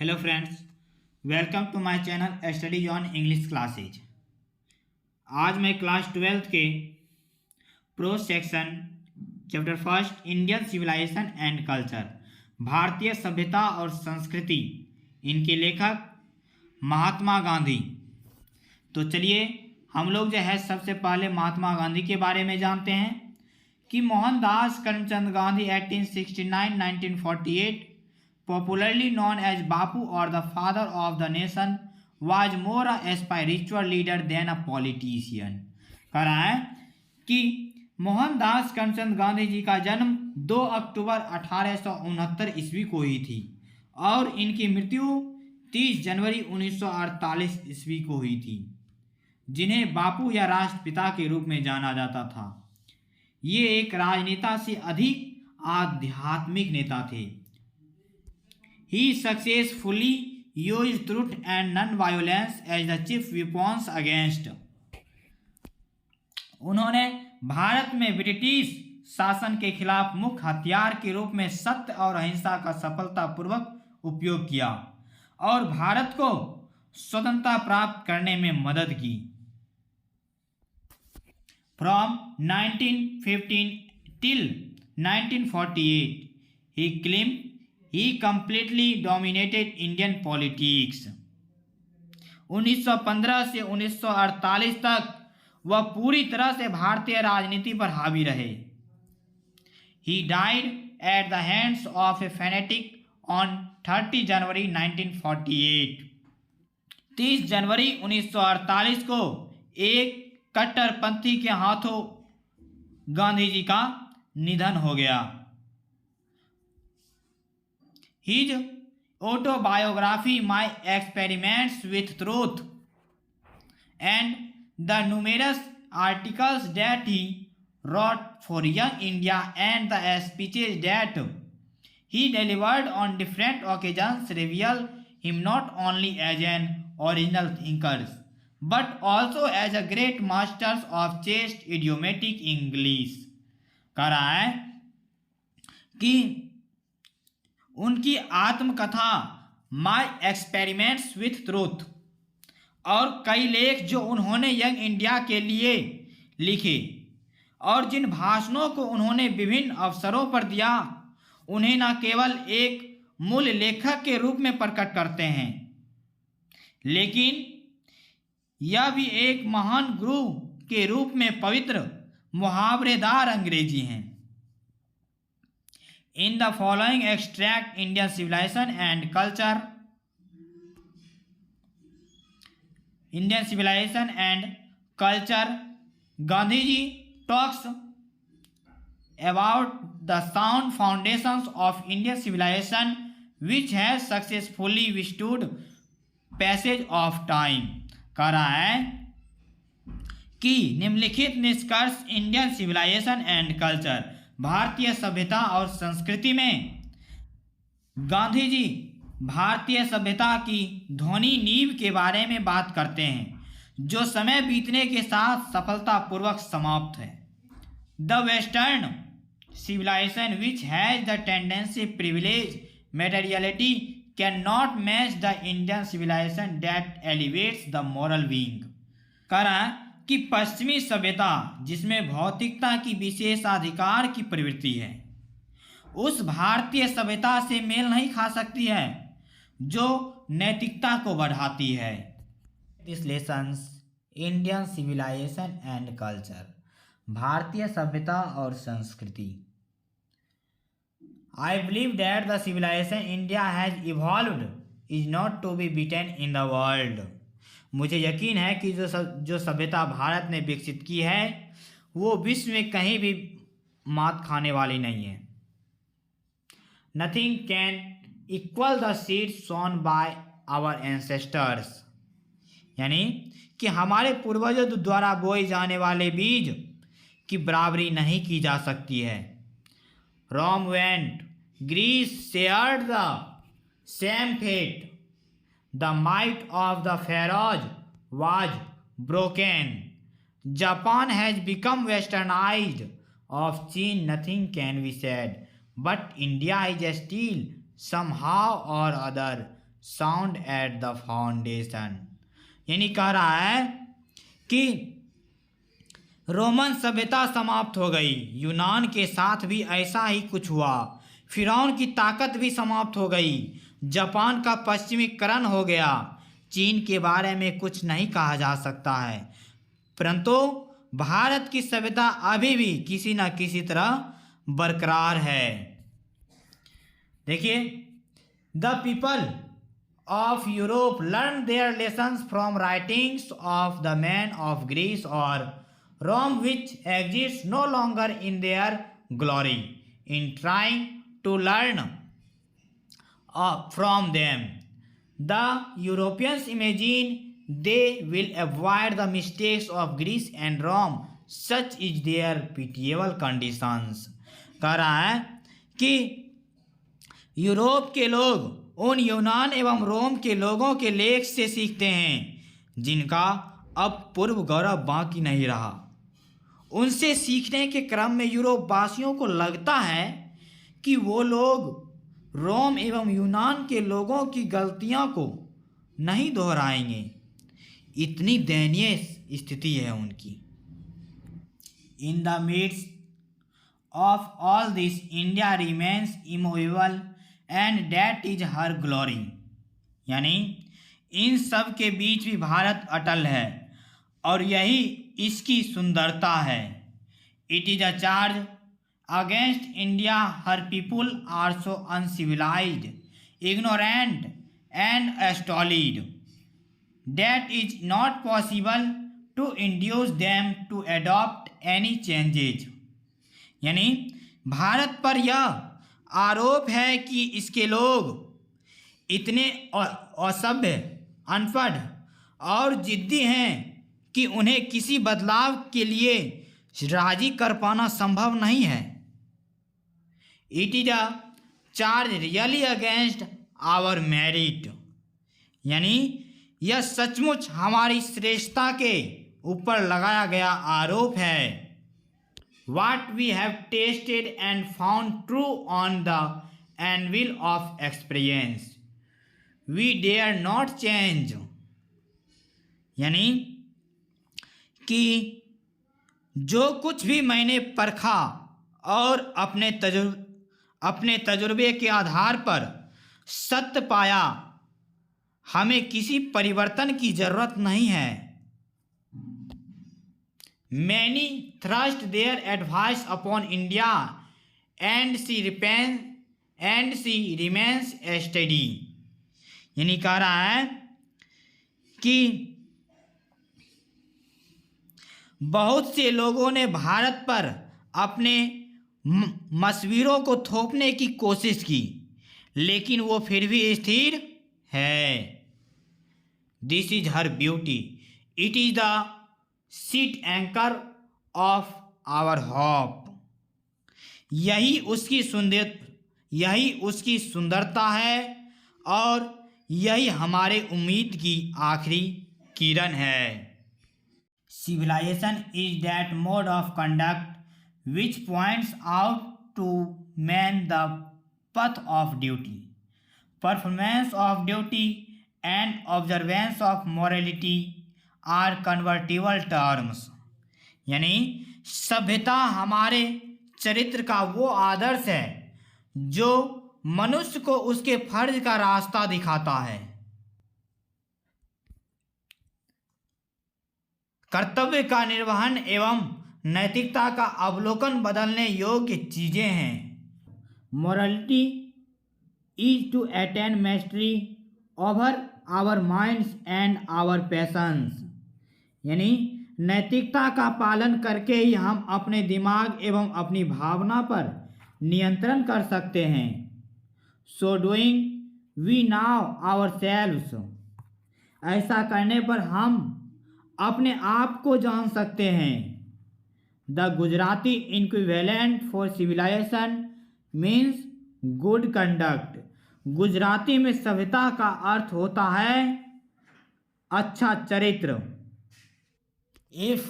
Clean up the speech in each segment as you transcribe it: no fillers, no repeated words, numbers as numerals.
Hello friends, welcome to my channel studies on English classes. आज मैं class 12th के prose section chapter first Indian civilization and culture, भारतीय सभ्यता और संस्कृति, इनके लेखक महात्मा गांधी। तो चलिए हम लोग जो है सबसे पहले महात्मा गांधी के बारे में जानते हैं कि Mohandas Karamchand Gandhi 1869-1948, popularly known as Bapu or the father of the nation, was more a spiritual leader than a politician। कह रहा है कि मोहनदास करमचंद गांधी जी का जन्म 2 अक्टूबर 1869 ईस्वी को हुई थी और इनकी मृत्यु 30 जनवरी 1948 ईस्वी को हुई थी, जिन्हें बापू या राष्ट्रपिता के रूप में जाना जाता था। ये एक राजनेता से अधिक आध्यात्मिक नेता थे। He successfully used truth and non-violence as the chief weapons against। उन्होंने भारत में ब्रिटिश शासन के खिलाफ मुख्य हथियार के रूप में सत्य और अहिंसा का सफलतापूर्वक उपयोग किया और भारत को स्वतंत्रता प्राप्त करने में मदद की। From 1915 till 1948, he claimed he completely dominated Indian politics। 1915 से 1948 तक वह पूरी तरह से भारतीय राजनीति पर हावी रहे। He died at the hands of a fanatic on 30 जनवरी 1948। 30 जनवरी 1948 को एक कट्टरपंथी के हाथों गांधी जी का निधन हो गया। His autobiography, My Experiments with Truth, and the numerous articles that he wrote for Young India and the speeches that he delivered on different occasions reveal him not only as an original thinker, but also as a great master of chaste idiomatic English। कह रहा है कि उनकी आत्मकथा my experiments with truth और कई लेख जो उन्होंने यंग इंडिया के लिए लिखे और जिन भाषणों को उन्होंने विभिन्न अवसरों पर दिया, उन्हें न केवल एक मूल लेखक के रूप में प्रकट करते हैं, लेकिन यह भी एक महान गुरु के रूप में पवित्र मुहावरेदार अंग्रेजी हैं। In the following extract, Indian civilization and culture, Gandhi ji talks about the sound foundations of Indian civilization which has successfully withstood passage of time। कह रहा है कि निम्नलिखित निष्कर्ष इंडियन सिविलाइजेशन एंड कल्चर, भारतीय सभ्यता और संस्कृति में गांधी जी भारतीय सभ्यता की ध्वनि नींव के बारे में बात करते हैं, जो समय बीतने के साथ सफलतापूर्वक समाप्त है। The western civilization which has the tendency privilege materiality can not match the Indian civilization that elevates the moral being. कह रहा है कि पश्चिमी सभ्यता जिसमें भौतिकता की विशेषाधिकार की प्रवृत्ति है, उस भारतीय सभ्यता से मेल नहीं खा सकती है जो नैतिकता को बढ़ाती है। This lessons Indian civilization and culture, भारतीय सभ्यता और संस्कृति। I believe that the civilization India has evolved is not to be beaten in the world. मुझे यकीन है कि जो सभ्यता भारत ने विकसित की है वो विश्व में कहीं भी मात खाने वाली नहीं है। Nothing can equal the seed sown by our ancestors, यानी कि हमारे पूर्वजों द्वारा बोए जाने वाले बीज की बराबरी नहीं की जा सकती है। Rome went, Greece shared the same fate, the might of the pharaohs was broken, Japan has become westernized, of China nothing can be said, but India is still somehow or other sound at the foundation. यानी कह रहा है कि Roman सभ्यता समाप्त हो गई, यूनान के साथ भी ऐसा ही कुछ हुआ। फिरौन की ताकत भी समाप्त हो गई, जापान का पश्चिमीकरण हो गया। चीन के बारे में कुछ नहीं कहा जा सकता है, परंतु भारत की सभ्यता अभी भी किसी न किसी तरह बरकरार है। देखिए, the people of Europe learned their lessons from writings of the men of Greece or Rome, which exists no longer in their glory. In trying to learn from them, the Europeans imagine they will avoid the mistakes of Greece and Rome. Such is their pitiable conditions. कह रहा है कि Europe के लोग उन यूनान एवं रोम के लोगों के लेख से सीखते हैं जिनका अब पूर्व गौरव बाकी नहीं रहा। उनसे सीखने के क्रम में यूरोप वासियों को लगता है कि वो लोग रोम एवं यूनान के लोगों की गलतियों को नहीं दोहराएंगे। इतनी दयनीय स्थिति है उनकी। In the midst of all this India remains immovable and that is her glory. यानी इन सब के बीच भी भारत अटल है और यही इसकी सुंदरता है। It is a charge against India her people are so uncivilized, ignorant and stolid that is not possible to induce them to adopt any changes. यानी भारत पर यह आरोप है कि इसके लोग इतने असभ्य, अनपढ़ और जिद्दी हैं कि उन्हें किसी बदलाव के लिए राजी कर पाना संभव नहीं है। It is a charge really against our merit. यानी यह सचमुच हमारी श्रेष्ठता के ऊपर लगाया गया आरोप है। What we have tasted and found true on the anvil of experience, we dare not change। यानी कि जो कुछ भी मैंने परखा और अपने तजुर्बे के आधार पर सत्य पाया, हमें किसी परिवर्तन की जरूरत नहीं है। Many thrust their advice upon India and she remains steady। यानी कह रहा है कि बहुत से लोगों ने भारत पर अपने मशवरों को थोपने की कोशिश की, लेकिन वो फिर भी स्थिर है। This is her beauty, it is the sheet anchor of our hope. यही उसकी सुंदरता है और यही हमारे उम्मीद की आखिरी किरण है। Civilization is that mode of conduct which points out to man the path of duty, performance of duty and observance of morality are convertible terms। यानी सभ्यता हमारे चरित्र का वो आदर्श है जो मनुष्य को उसके फर्ज का रास्ता दिखाता है। कर्तव्य का निर्वहन एवं नैतिकता का अवलोकन बदलने योग्य चीजें हैं। Morality is to attain mastery over our minds and our passions. यानी नैतिकता का पालन करके ही हम अपने दिमाग एवं अपनी भावना पर नियंत्रण कर सकते हैं। So doing we know ourselves. ऐसा करने पर हम अपने आप को जान सकते हैं। The Gujarati equivalent for civilization means good conduct. Gujarati में सभ्यता का अर्थ होता है अच्छा चरित्र। If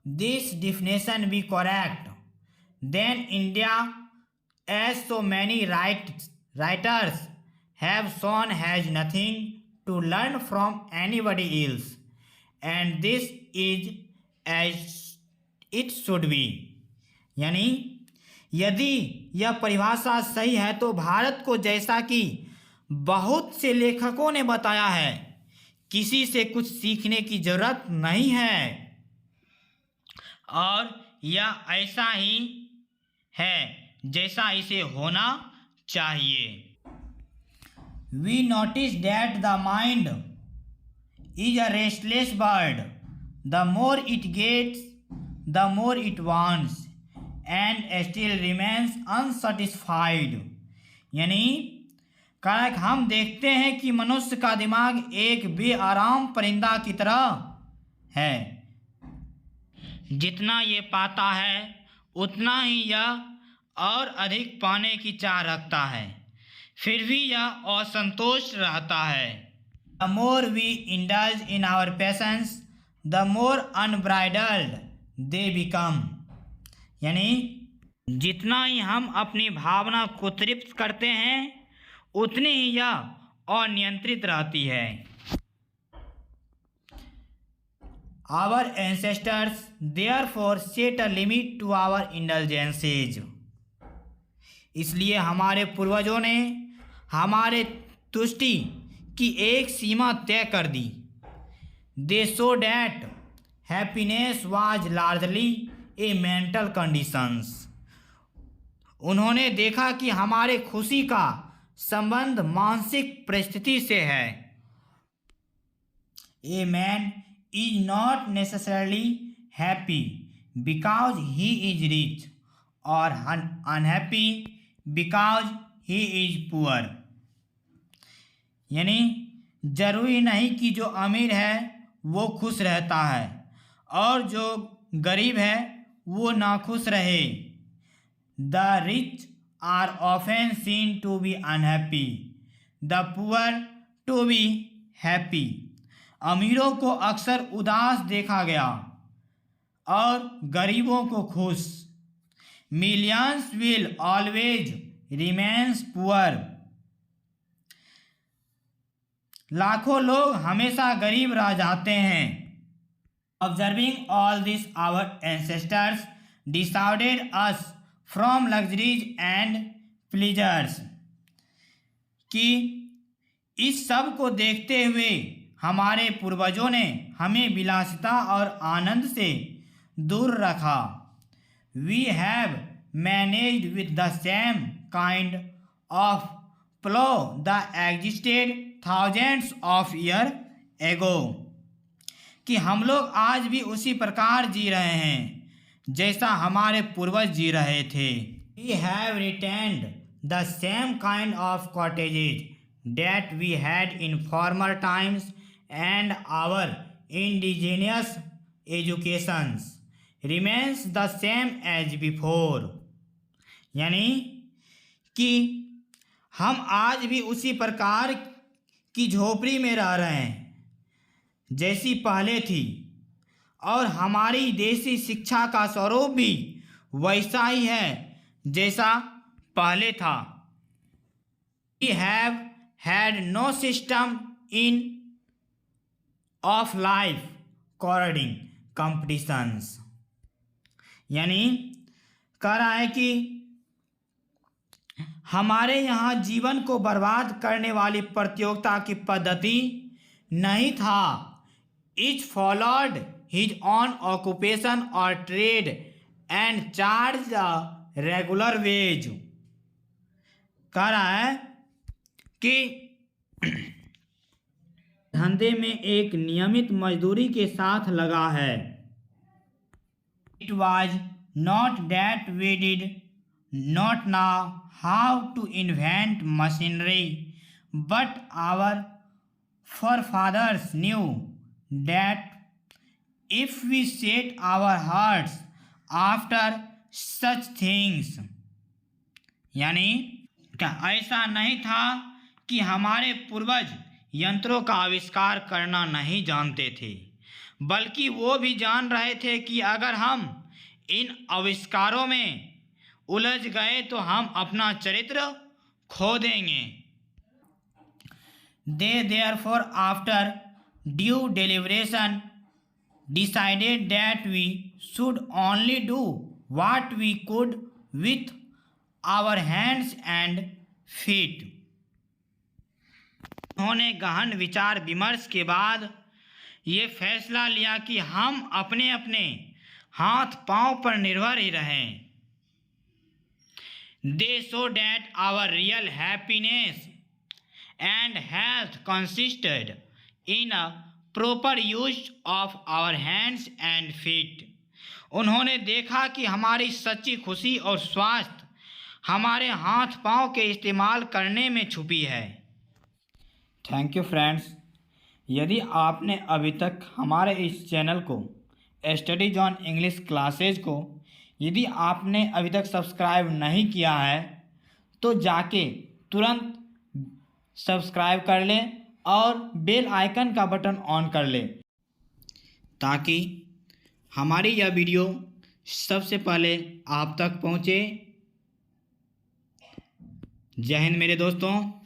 this definition be correct then India as so many writers have shown has nothing to learn from anybody else, and this is as it should be. यानी यदि यह परिभाषा सही है तो भारत को, जैसा कि बहुत से लेखकों ने बताया है, किसी से कुछ सीखने की जरूरत नहीं है, और यह ऐसा ही है जैसा इसे होना चाहिए. We notice that the mind is a restless bird. The more it gets, the more it wants, and still remains unsatisfied. यानी कारण हम देखते हैं कि मनुष्य का दिमाग एक बेआराम परिंदा की तरह है. जितना ये पाता है उतना ही यह और अधिक पाने की चाह रखता है, फिर भी यह असंतोष रहता है. The more we indulge in our passions, the more unbridled they become. यानी जितना ही हम अपनी भावना को तृप्त करते हैं उतनी ही यह अनियंत्रित रहती है. Our ancestors therefore set a limit to our indulgences. इसलिए हमारे पूर्वजों ने हमारे तुष्टि की एक सीमा तय कर दी. They saw that happiness was largely a mental conditions. उन्होंने देखा कि हमारे खुशी का संबंध मानसिक परिस्थिति से है. A man is not necessarily happy because he is rich or unhappy because he is poor. यानी जरूरी नहीं कि जो अमीर है वो खुश रहता है और जो गरीब है वो नाखुश रहे. The rich are often seen to be unhappy, the poor to be happy. अमीरों को अक्सर उदास देखा गया और गरीबों को खुश. Millions will always remain poor. लाखों लोग हमेशा गरीब रह जाते हैं. Observing all this, our ancestors dissuaded us from luxuries and pleasures. कि इस सब को देखते हुए हमारे पूर्वजों ने हमें विलासिता और आनंद से दूर रखा. We have managed with the same kind of plow that existed thousands of years ago. कि हम लोग आज भी उसी प्रकार जी रहे हैं जैसा हमारे पूर्वज जी रहे थे. We have retained the same kind of cottages that we had in former times, and our indigenous educations remains the same as before. यानी कि हम आज भी उसी प्रकार की झोपड़ी में रह रहे हैं जैसी पहले थी, और हमारी देसी शिक्षा का स्वरूप भी वैसा ही है जैसा पहले था. We have had no system in of life according competitions. यानी कह रहा है कि हमारे यहाँ जीवन को बर्बाद करने वाली प्रतियोगिता की पद्धति नहीं था. Each followed his own occupation or trade and charged a regular wage. कह रहा है कि धंधे में एक नियमित मजदूरी के साथ लगा है. It was not that we did not know how to invent machinery, but our forefathers knew that if we set our hearts after such things. यानी क्या ऐसा नहीं था कि हमारे पूर्वज यंत्रों का आविष्कार करना नहीं जानते थे, बल्कि वो भी जान रहे थे कि अगर हम इन आविष्कारों में उलझ गए तो हम अपना चरित्र खो देंगे. They therefore, after due deliberation, decided that we should only do what we could with our hands and feet. उन्होंने गहन विचार विमर्श के बाद ये फैसला लिया कि हम अपने अपने हाथ पांव पर निर्भर ही रहें. They saw that our real happiness and health consisted in a proper use of our hands and feet. उन्होंने देखा कि हमारी सच्ची खुशी और स्वास्थ्य हमारे हाथ पांव के इस्तेमाल करने में छुपी है. Thank you friends. यदि आपने अभी तक हमारे इस चैनल को स्टडीज ऑन इंग्लिश क्लासेज को यदि आपने अभी तक सब्सक्राइब नहीं किया है तो जाके तुरंत सब्सक्राइब कर लें और बेल आइकन का बटन ऑन कर लें ताकि हमारी यह वीडियो सबसे पहले आप तक पहुँचे. जय हिंद मेरे दोस्तों.